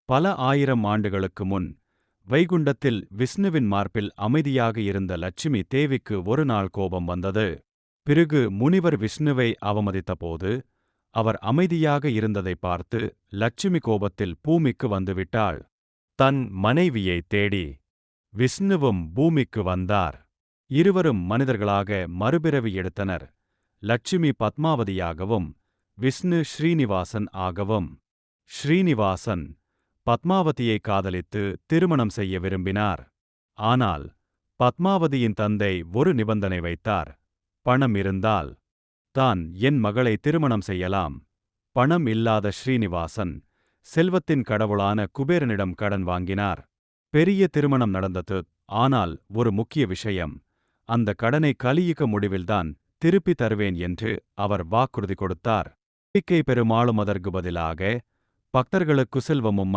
பல ஆயிரம் ஆண்டுகளுக்கு முன் வைகுண்டத்தில் விஷ்ணுவின் மார்பில் அமைதியாக இருந்த லட்சுமி தேவிக்கு ஒரு நாள் கோபம் வந்தது. பிறகு முனிவர் விஷ்ணுவை அவமதித்தபோது அவர் அமைதியாக இருந்ததை பார்த்து லட்சுமி கோபத்தில் பூமிக்கு வந்துவிட்டாள். தன் மனைவியை தேடி விஷ்ணுவும் பூமிக்கு வந்தார். இருவரும் மனிதர்களாக மறுபிறவி எடுத்தனர். லட்சுமி பத்மாவதியாகவும் விஷ்ணு ஸ்ரீனிவாசன் ஆகவும். ஸ்ரீனிவாசன் பத்மாவதியை காதலித்து திருமணம் செய்ய விரும்பினார். ஆனால் பத்மாவதியின் தந்தை ஒரு நிபந்தனை வைத்தார். பணம் இருந்தால் தான் என் மகளை திருமணம் செய்யலாம். பணம் இல்லாத ஸ்ரீனிவாசன் செல்வத்தின் கடவுளான குபேரனிடம் கடன் வாங்கினார். பெரிய திருமணம் நடந்தது. ஆனால் ஒரு முக்கிய விஷயம், அந்த கடனை கலியுக முடிவில்தான் திருப்பி தருவேன் என்று அவர் வாக்குறுதி கொடுத்தார். நம்பிக்கை பெருமாளும் அதற்கு பதிலாக பக்தர்களுக்கு செல்வமும்